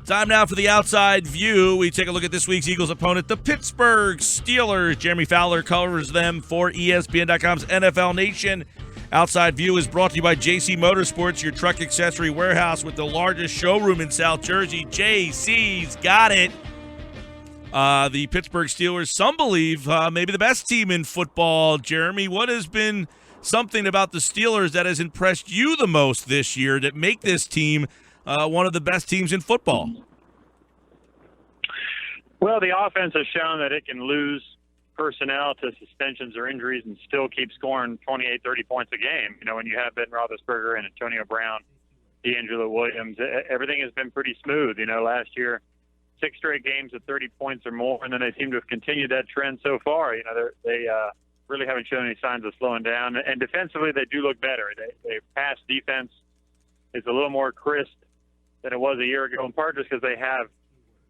Time now for the Outside View. We take a look at this week's Eagles opponent, the Pittsburgh Steelers. Jeremy Fowler covers them for ESPN.com's NFL Nation. Outside View is brought to you by JC Motorsports, your truck accessory warehouse with the largest showroom in South Jersey. JC's got it. The Pittsburgh Steelers, some believe, maybe the best team in football. Jeremy, what has been something about the Steelers that has impressed you the most this year that make this team one of the best teams in football? Well, the offense has shown that it can lose personnel to suspensions or injuries and still keep scoring 28, 30 points a game. You know, when you have Ben Roethlisberger and Antonio Brown, D'Angelo Williams, everything has been pretty smooth. You know, last year, 6 straight games of 30 points or more, and then they seem to have continued that trend so far. You know, they really haven't shown any signs of slowing down. And defensively, they do look better. Their pass defense is a little more crisp than it was a year ago, in part just because they have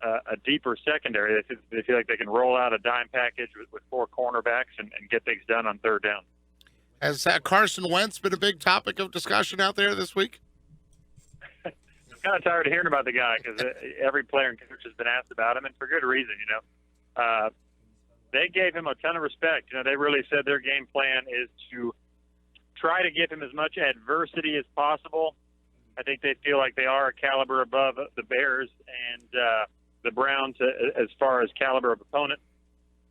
a deeper secondary. They feel like they can roll out a dime package with 4 cornerbacks and get things done on third down. Has Carson Wentz been a big topic of discussion out there this week? I'm kind of tired of hearing about the guy because every player and coach has been asked about him, and for good reason. You know, they gave him a ton of respect. You know, they really said their game plan is to try to give him as much adversity as possible. I think they feel like they are a caliber above the Bears and the Browns as far as caliber of opponent.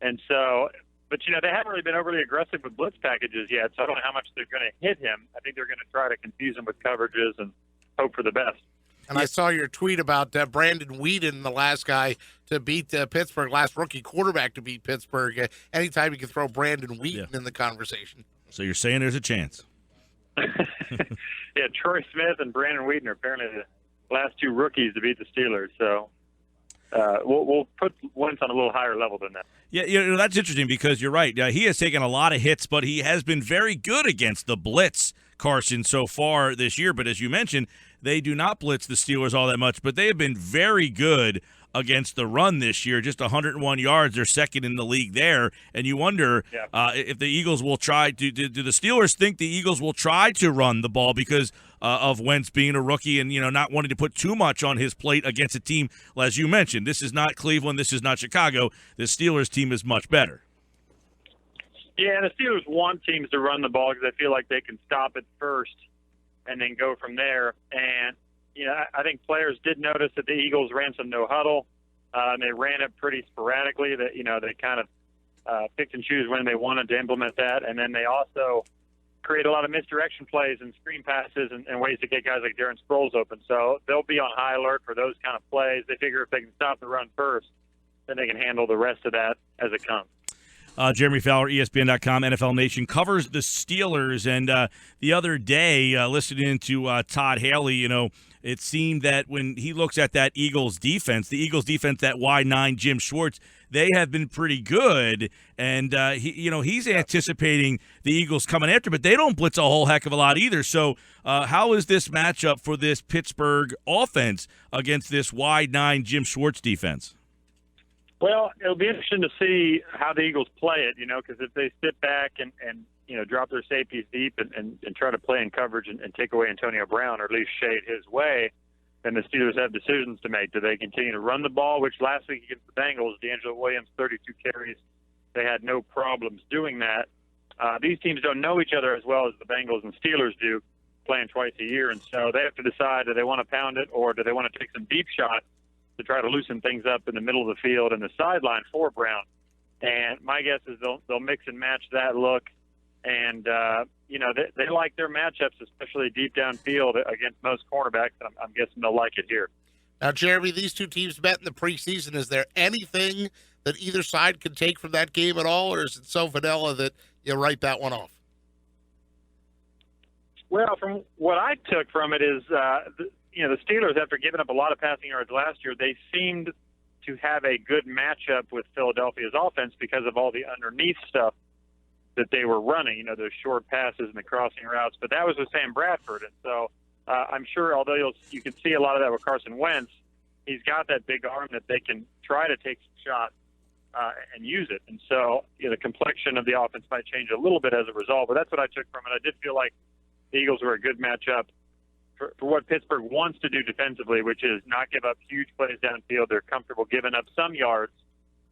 And so, but, you know, they haven't really been overly aggressive with blitz packages yet, so I don't know how much they're going to hit him. I think they're going to try to confuse him with coverages and hope for the best. And I saw your tweet about Brandon Weeden, the last guy to beat Pittsburgh, last rookie quarterback to beat Pittsburgh. Anytime you can throw Brandon Weeden in the conversation. So you're saying there's a chance? Yeah, Troy Smith and Brandon Weeden are apparently the last 2 rookies to beat the Steelers. So we'll put Wentz on a little higher level than that. Yeah, you know, that's interesting because you're right. He has taken a lot of hits, but he has been very good against the blitz, Carson, so far this year. But as you mentioned, they do not blitz the Steelers all that much, but they have been very good against the run this year. Just 101 yards. They're second in the league there. And you wonder if the Eagles will try to – do the Steelers think the Eagles will try to run the ball because of Wentz being a rookie and, you know, not wanting to put too much on his plate against a team, as you mentioned. This is not Cleveland. This is not Chicago. The Steelers team is much better. Yeah, the Steelers want teams to run the ball because they feel like they can stop it first and then go from there. And, you know, I think players did notice that the Eagles ran some no huddle. And they ran it pretty sporadically. That, you know, they kind of picked and choose when they wanted to implement that. And then they also create a lot of misdirection plays and screen passes and ways to get guys like Darren Sproles open. So they'll be on high alert for those kind of plays. They figure if they can stop the run first, then they can handle the rest of that as it comes. Jeremy Fowler, ESPN.com, NFL Nation, covers the Steelers. And the other day, listening to Todd Haley, you know, it seemed that when he looks at that Eagles defense, that wide 9, Jim Schwartz, they have been pretty good. And, he's anticipating the Eagles coming after, but they don't blitz a whole heck of a lot either. So how is this matchup for this Pittsburgh offense against this wide 9, Jim Schwartz defense? Well, it'll be interesting to see how the Eagles play it, you know, because if they sit back and you know, drop their safeties deep and try to play in coverage and take away Antonio Brown or at least shade his way, then the Steelers have decisions to make. Do they continue to run the ball, which last week against the Bengals, D'Angelo Williams, 32 carries, they had no problems doing that. These teams don't know each other as well as the Bengals and Steelers do, playing twice a year, and so they have to decide, do they want to pound it or do they want to take some deep shots to try to loosen things up in the middle of the field and the sideline for Brown. And my guess is they'll mix and match that look. And, they like their matchups, especially deep downfield against most cornerbacks. I'm guessing they'll like it here. Now, Jeremy, these two teams met in the preseason. Is there anything that either side could take from that game at all, or is it so vanilla that you write that one off? Well, from what I took from it is the Steelers, after giving up a lot of passing yards last year, they seemed to have a good matchup with Philadelphia's offense because of all the underneath stuff that they were running, you know, those short passes and the crossing routes. But that was with Sam Bradford. And so I'm sure, although you can see a lot of that with Carson Wentz, he's got that big arm that they can try to take some shots and use it. And so the complexion of the offense might change a little bit as a result. But that's what I took from it. I did feel like the Eagles were a good matchup for what Pittsburgh wants to do defensively, which is not give up huge plays downfield. They're comfortable giving up some yards,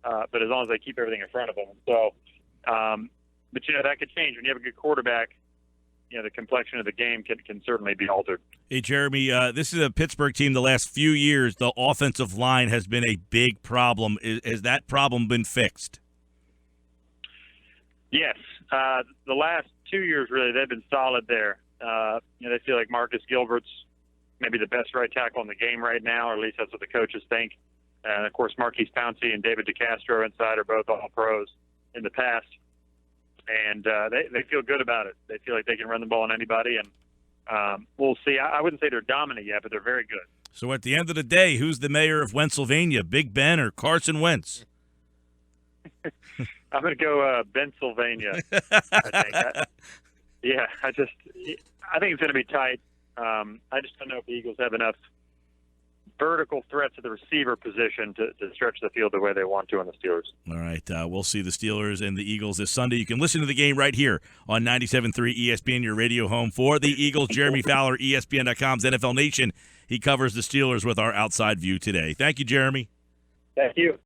but as long as they keep everything in front of them. So, but that could change when you have a good quarterback. The complexion of the game can certainly be altered. Hey, Jeremy, this is a Pittsburgh team the last few years. The offensive line has been a big problem. Has that problem been fixed? Yes. The last 2 years, really, they've been solid there. They feel like Marcus Gilbert's maybe the best right tackle in the game right now, or at least that's what the coaches think. And, of course, Marquise Pouncey and David DeCastro inside are both all pros in the past. And they feel good about it. They feel like they can run the ball on anybody, and we'll see. I wouldn't say they're dominant yet, but they're very good. So at the end of the day, who's the mayor of Wennsylvania, Big Ben or Carson Wentz? I'm going to go Pennsylvania. I think. I think it's going to be tight. I just don't know if the Eagles have enough vertical threats at the receiver position to stretch the field the way they want to on the Steelers. All right. We'll see the Steelers and the Eagles this Sunday. You can listen to the game right here on 97.3 ESPN, your radio home for the Eagles. Jeremy Fowler, ESPN.com's NFL Nation. He covers the Steelers with our outside view today. Thank you, Jeremy. Thank you.